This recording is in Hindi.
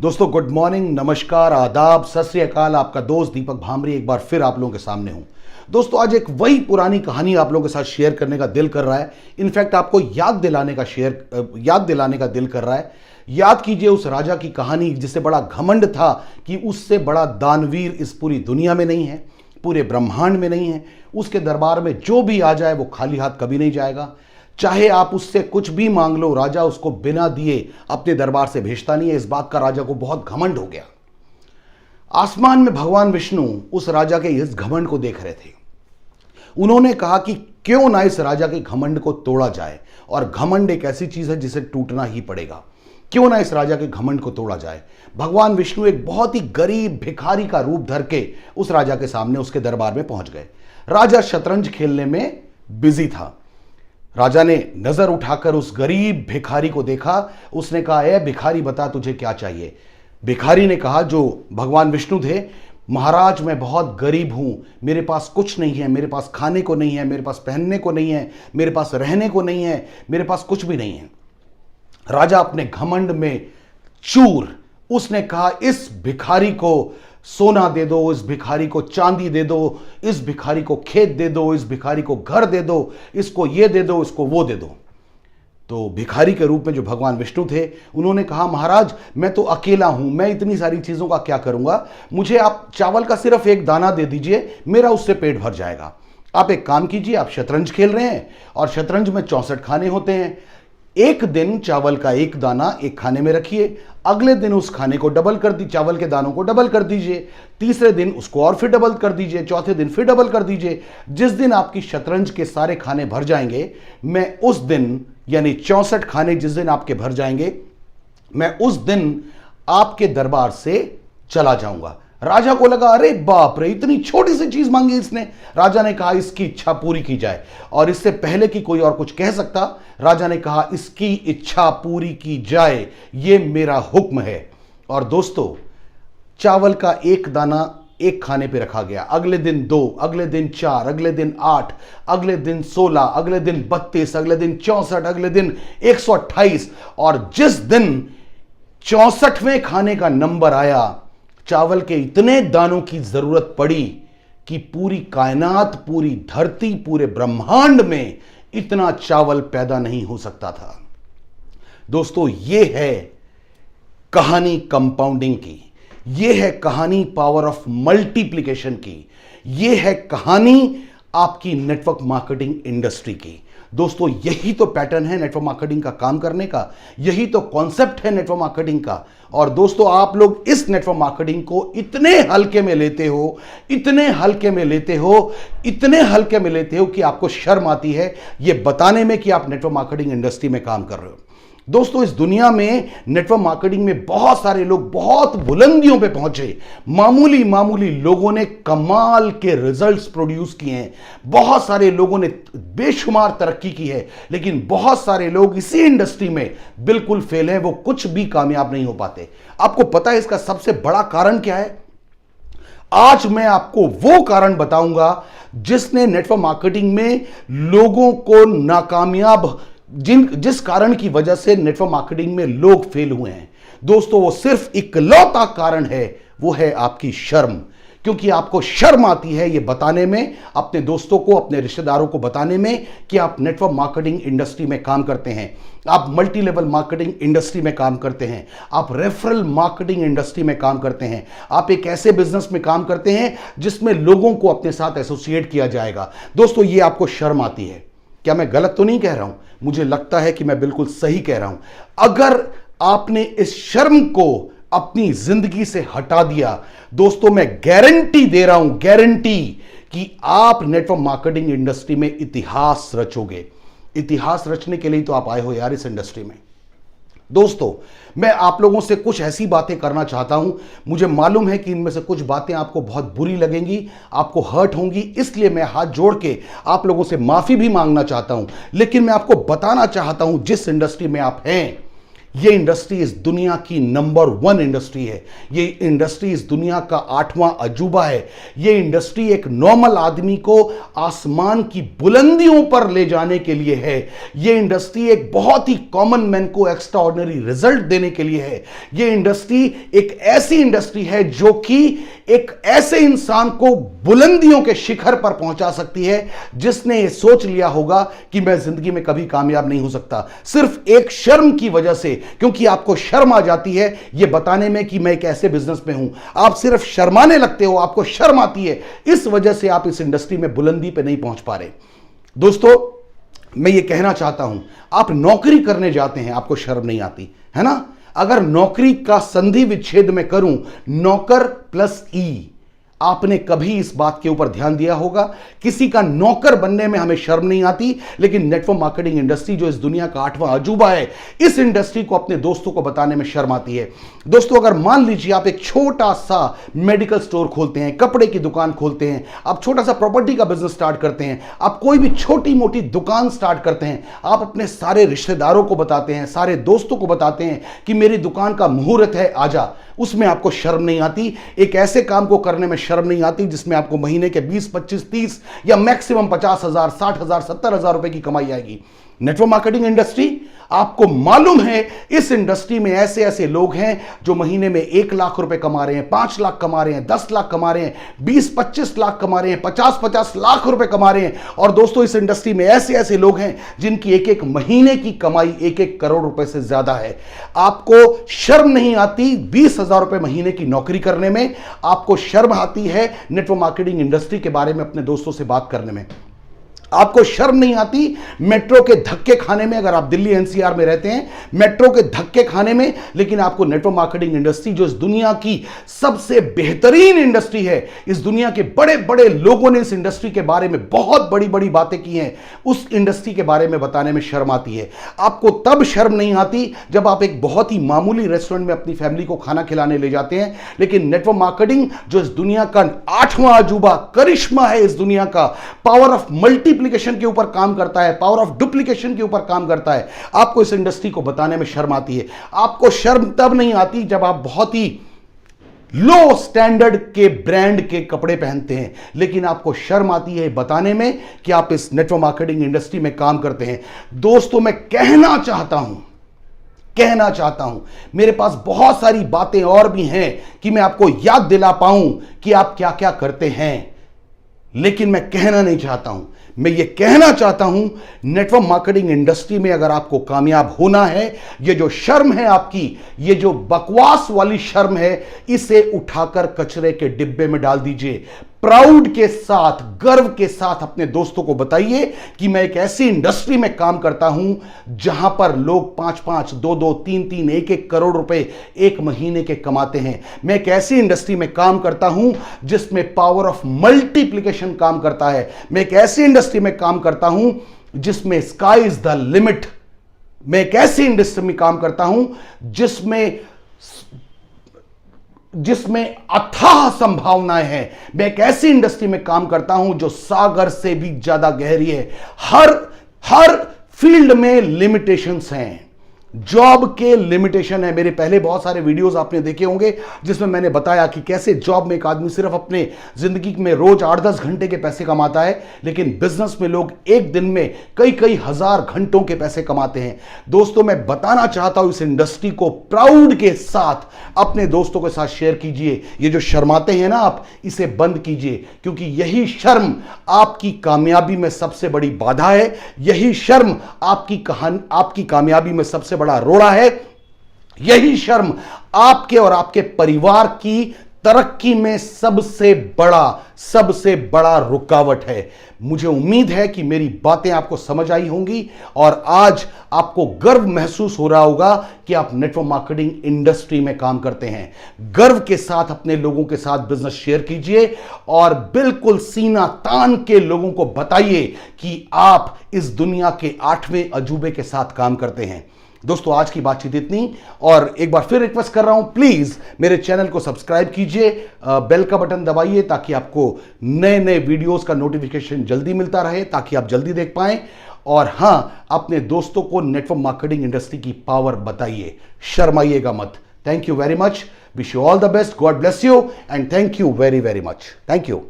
दोस्तों गुड मॉर्निंग, नमस्कार, आदाब, सत श्री अकाल। आपका दोस्त दीपक भामरी एक बार फिर आप लोगों के सामने हूं। दोस्तों आज एक वही पुरानी कहानी आप लोगों के साथ शेयर करने का दिल कर रहा है। इनफैक्ट आपको याद दिलाने का दिल कर रहा है। याद कीजिए उस राजा की कहानी जिसे बड़ा घमंड था कि उससे बड़ा दानवीर इस पूरी दुनिया में नहीं है, पूरे ब्रह्मांड में नहीं है। उसके दरबार में जो भी आ जाए वो खाली हाथ कभी नहीं जाएगा। चाहे आप उससे कुछ भी मांग लो, राजा उसको बिना दिए अपने दरबार से भेजता नहीं है। इस बात का राजा को बहुत घमंड हो गया। आसमान में भगवान विष्णु उस राजा के इस घमंड को देख रहे थे। उन्होंने कहा कि क्यों ना इस राजा के घमंड को तोड़ा जाए, और घमंड एक ऐसी चीज है जिसे टूटना ही पड़ेगा। क्यों ना इस राजा के घमंड को तोड़ा जाए। भगवान विष्णु एक बहुत ही गरीब भिखारी का रूप धर के उस राजा के सामने, उसके दरबार में पहुंच गए। राजा शतरंज खेलने में बिजी था। राजा ने नजर उठाकर उस गरीब भिखारी को देखा। उसने कहा, ए भिखारी, बता तुझे क्या चाहिए। भिखारी ने कहा, जो भगवान विष्णु थे, महाराज मैं बहुत गरीब हूं, मेरे पास कुछ नहीं है, मेरे पास खाने को नहीं है, मेरे पास पहनने को नहीं है, मेरे पास रहने को नहीं है, मेरे पास कुछ भी नहीं है। राजा अपने घमंड में चूर, उसने कहा, इस भिखारी को सोना दे दो, इस भिखारी को चांदी दे दो, इस भिखारी को खेत दे दो, इस भिखारी को घर दे दो, इसको ये दे दो, इसको वो दे दो। तो भिखारी के रूप में जो भगवान विष्णु थे, उन्होंने कहा, महाराज मैं तो अकेला हूं, मैं इतनी सारी चीजों का क्या करूंगा, मुझे आप चावल का सिर्फ एक दाना दे दीजिए, मेरा उससे पेट भर जाएगा। आप एक काम कीजिए, आप शतरंज खेल रहे हैं और शतरंज में 64 खाने होते हैं। एक दिन चावल का एक दाना एक खाने में रखिए, अगले दिन उस खाने को डबल कर दीजिए, चावल के दानों को डबल कर दीजिए, तीसरे दिन उसको और फिर डबल कर दीजिए, चौथे दिन फिर डबल कर दीजिए। जिस दिन आपकी शतरंज के सारे खाने भर जाएंगे, मैं उस दिन, यानी 64 खाने जिस दिन आपके भर जाएंगे, मैं उस दिन आपके दरबार से चला जाऊंगा। राजा को लगा, अरे बाप रे, इतनी छोटी सी चीज मांगी इसने। राजा ने कहा, इसकी इच्छा पूरी की जाए। और इससे पहले कि कोई और कुछ कह सकता, राजा ने कहा, इसकी इच्छा पूरी की जाए, ये मेरा हुक्म है। और दोस्तों, चावल का एक दाना एक खाने पे रखा गया। अगले दिन 2, अगले दिन 4, अगले दिन 8, अगले दिन 16, अगले दिन 32, अगले दिन 64, अगले दिन 128। और जिस दिन 64वें खाने का नंबर आया, चावल के इतने दानों की जरूरत पड़ी कि पूरी कायनात, पूरी धरती, पूरे ब्रह्मांड में इतना चावल पैदा नहीं हो सकता था। दोस्तों, यह है कहानी कंपाउंडिंग की, यह है कहानी पावर ऑफ मल्टीप्लिकेशन की, यह है कहानी आपकी नेटवर्क मार्केटिंग इंडस्ट्री की। दोस्तों, यही तो पैटर्न है नेटवर्क मार्केटिंग का काम करने का, यही तो कॉन्सेप्ट है नेटवर्क मार्केटिंग का। और दोस्तों, आप लोग इस नेटवर्क मार्केटिंग को इतने हल्के में लेते हो, इतने हल्के में लेते हो, इतने हल्के में लेते हो कि आपको शर्म आती है यह बताने में कि आप नेटवर्क मार्केटिंग इंडस्ट्री में काम कर रहे हो। दोस्तों, इस दुनिया में नेटवर्क मार्केटिंग में बहुत सारे लोग बहुत बुलंदियों पे पहुंचे। मामूली लोगों ने कमाल के रिजल्ट्स प्रोड्यूस किए हैं, बहुत सारे लोगों ने बेशुमार तरक्की की है, लेकिन बहुत सारे लोग इसी इंडस्ट्री में बिल्कुल फेल हैं, वो कुछ भी कामयाब नहीं हो पाते। आपको पता है इसका सबसे बड़ा कारण क्या है? आज मैं आपको वो कारण बताऊंगा जिसने नेटवर्क मार्केटिंग में लोगों को नाकामयाब, जिस कारण की वजह से नेटवर्क मार्केटिंग में लोग फेल हुए हैं। दोस्तों, वो सिर्फ इकलौता कारण है, वो है आपकी शर्म। क्योंकि आपको शर्म आती है ये बताने में, अपने दोस्तों को, अपने रिश्तेदारों को बताने में कि आप नेटवर्क मार्केटिंग इंडस्ट्री में काम करते हैं, आप मल्टी लेवल मार्केटिंग इंडस्ट्री में काम करते हैं, आप रेफरल मार्केटिंग इंडस्ट्री में काम करते हैं, आप एक ऐसे बिजनेस में काम करते हैं जिसमें लोगों को अपने साथ एसोसिएट किया जाएगा। दोस्तों, ये आपको शर्म आती है। क्या मैं गलत तो नहीं कह रहा हूं? मुझे लगता है कि मैं बिल्कुल सही कह रहा हूं। अगर आपने इस शर्म को अपनी जिंदगी से हटा दिया, दोस्तों, मैं गारंटी दे रहा हूं, गारंटी, कि आप नेटवर्क मार्केटिंग इंडस्ट्री में इतिहास रचोगे। इतिहास रचने के लिए तो आप आए हो यार इस इंडस्ट्री में। दोस्तों, मैं आप लोगों से कुछ ऐसी बातें करना चाहता हूं, मुझे मालूम है कि इनमें से कुछ बातें आपको बहुत बुरी लगेंगी, आपको हर्ट होंगी, इसलिए मैं हाथ जोड़ के आप लोगों से माफी भी मांगना चाहता हूं। लेकिन मैं आपको बताना चाहता हूं, जिस इंडस्ट्री में आप हैं, ये इंडस्ट्री इस दुनिया की नंबर 1 इंडस्ट्री है। ये इंडस्ट्री इस दुनिया का 8वां अजूबा है। ये इंडस्ट्री एक नॉर्मल आदमी को आसमान की बुलंदियों पर ले जाने के लिए है। ये इंडस्ट्री एक बहुत ही कॉमन मैन को एक्स्ट्रा ऑर्डिनरी रिजल्ट देने के लिए है। ये इंडस्ट्री एक ऐसी इंडस्ट्री है जो कि एक ऐसे इंसान को बुलंदियों के शिखर पर पहुंचा सकती है जिसने ये सोच लिया होगा कि मैं जिंदगी में कभी कामयाब नहीं हो सकता, सिर्फ एक शर्म की वजह से। क्योंकि आपको शर्म आ जाती है ये बताने में कि मैं एक ऐसे बिजनेस में हूं, आप सिर्फ शर्माने लगते हो, आपको शर्म आती है, इस वजह से आप इस इंडस्ट्री में बुलंदी पे नहीं पहुंच पा रहे। दोस्तों, मैं ये कहना चाहता हूं, आप नौकरी करने जाते हैं, आपको शर्म नहीं आती है ना? अगर नौकरी का संधि विच्छेद में करूं, नौकर प्लस ई, आपने कभी इस बात के ऊपर ध्यान दिया होगा? किसी का नौकर बनने में हमें शर्म नहीं आती, लेकिन नेटवर्क मार्केटिंग इंडस्ट्री जो इस दुनिया का 8वां अजूबा है, इस इंडस्ट्री को अपने दोस्तों को बताने में शर्म आती है। दोस्तों, अगर मान लीजिए आप एक छोटा सा मेडिकल स्टोर खोलते हैं, कपड़े की दुकान खोलते हैं, आप छोटा सा प्रॉपर्टी का बिजनेस स्टार्ट करते हैं, आप कोई भी छोटी मोटी दुकान स्टार्ट करते हैं, आप अपने सारे रिश्तेदारों को बताते हैं, सारे दोस्तों को बताते हैं कि मेरी दुकान का मुहूर्त है, आजा, उसमें आपको शर्म नहीं आती। एक ऐसे काम को करने में शर्म नहीं आती जिसमें आपको महीने के 20, 25, 30 या मैक्सिमम 50,000, 60,000, 70,000 रुपए की कमाई आएगी। नेटवर्क मार्केटिंग इंडस्ट्री, आपको मालूम है इस इंडस्ट्री में ऐसे ऐसे लोग हैं जो महीने में 1 लाख रुपए कमा रहे हैं, 5 लाख कमा रहे हैं, 10 लाख कमा रहे हैं, 20-25 लाख कमा रहे हैं, 50-50 लाख रुपए कमा रहे हैं। और दोस्तों, इस इंडस्ट्री में ऐसे ऐसे लोग हैं जिनकी एक एक महीने की कमाई 1-1 करोड़ रुपए से ज्यादा है। आपको शर्म नहीं आती 20,000 रुपए महीने की नौकरी करने में, आपको शर्म आती है नेटवर्क मार्केटिंग इंडस्ट्री के बारे में अपने दोस्तों से बात करने में, आपको शर्म नहीं आती मेट्रो के धक्के खाने में। अगर आप दिल्ली एनसीआर में रहते हैं, मेट्रो के धक्के खाने में, लेकिन आपको नेटवर्क मार्केटिंग इंडस्ट्री जो इस दुनिया की सबसे बेहतरीन इंडस्ट्री है, इस दुनिया के बड़े बड़े लोगों ने इस इंडस्ट्री के बारे में बहुत बड़ी बड़ी बातें की हैं, उस इंडस्ट्री के बारे में बताने में शर्म आती है। आपको तब शर्म नहीं आती जब आप एक बहुत ही मामूली रेस्टोरेंट में अपनी फैमिली को खाना खिलाने ले जाते हैं, लेकिन नेटवर्क मार्केटिंग जो इस दुनिया का 8वां अजूबा, करिश्मा है इस दुनिया का, पावर ऑफ मल्टीप्लिकेशन के ऊपर काम करता है, पावर ऑफ डुप्लीकेशन के ऊपर काम करता है, आपको इस इंडस्ट्री को बताने में शर्म आती है। आपको शर्म तब नहीं आती जब आप बहुत ही लो स्टैंडर्ड के ब्रांड के कपड़े पहनते हैं, लेकिन आपको शर्म आती है बताने में कि आप इस नेटवर्क मार्केटिंग इंडस्ट्री में काम करते हैं। दोस्तों, मैं कहना चाहता हूं, मेरे पास बहुत सारी बातें और भी हैं कि मैं आपको याद दिला पाऊं कि आप क्या क्या करते हैं, लेकिन मैं कहना नहीं चाहता हूं। मैं ये कहना चाहता हूं, नेटवर्क मार्केटिंग इंडस्ट्री में अगर आपको कामयाब होना है, ये जो शर्म है आपकी, ये जो बकवास वाली शर्म है, इसे उठाकर कचरे के डिब्बे में डाल दीजिए। प्राउड के साथ, गर्व के साथ अपने दोस्तों को बताइए कि मैं एक ऐसी इंडस्ट्री में काम करता हूं जहां पर लोग 5-5, 2-2, 3-3, 1-1 करोड़ रुपए एक महीने के कमाते हैं। मैं एक ऐसी इंडस्ट्री में काम करता हूं जिसमें पावर ऑफ मल्टीप्लिकेशन काम करता है। मैं एक ऐसी इंडस्ट्री में काम करता हूं जिसमें स्काई इज द लिमिट। मैं एक ऐसी इंडस्ट्री में काम करता हूं जिसमें अथाह संभावनाएं हैं। मैं एक ऐसी इंडस्ट्री में काम करता हूं जो सागर से भी ज्यादा गहरी है। हर फील्ड में लिमिटेशंस हैं, जॉब के लिमिटेशन है। मेरे पहले बहुत सारे वीडियोस आपने देखे होंगे जिसमें मैंने बताया कि कैसे जॉब में एक आदमी सिर्फ अपने जिंदगी में रोज 8-10 घंटे के पैसे कमाता है, लेकिन बिजनेस में लोग एक दिन में कई हजार घंटों के पैसे कमाते हैं। दोस्तों, मैं बताना चाहता हूं, इस इंडस्ट्री को प्राउड के साथ अपने दोस्तों के साथ शेयर कीजिए। ये जो शर्माते हैं ना आप, इसे बंद कीजिए, क्योंकि यही शर्म आपकी कामयाबी में सबसे बड़ी बाधा है। यही शर्म आपकी कामयाबी में सबसे बड़ा रोड़ा है। यही शर्म आपके और आपके परिवार की तरक्की में सबसे बड़ा रुकावट है। मुझे उम्मीद है कि मेरी बातें आपको समझ आई होंगी और आज आपको गर्व महसूस हो रहा होगा कि आप नेटवर्क मार्केटिंग इंडस्ट्री में काम करते हैं। गर्व के साथ अपने लोगों के साथ बिजनेस शेयर कीजिए और बिल्कुल सीना तान के लोगों को बताइए कि आप इस दुनिया के 8वें अजूबे के साथ काम करते हैं। दोस्तों आज की बातचीत इतनी, और एक बार फिर रिक्वेस्ट कर रहा हूं, प्लीज मेरे चैनल को सब्सक्राइब कीजिए, बेल का बटन दबाइए ताकि आपको नए नए वीडियोस का नोटिफिकेशन जल्दी मिलता रहे, ताकि आप जल्दी देख पाएं। और हां, अपने दोस्तों को नेटवर्क मार्केटिंग इंडस्ट्री की पावर बताइए, शर्माइएगा मत। Thank you very much, wish you all the best, God bless you and thank you very very much, thank you.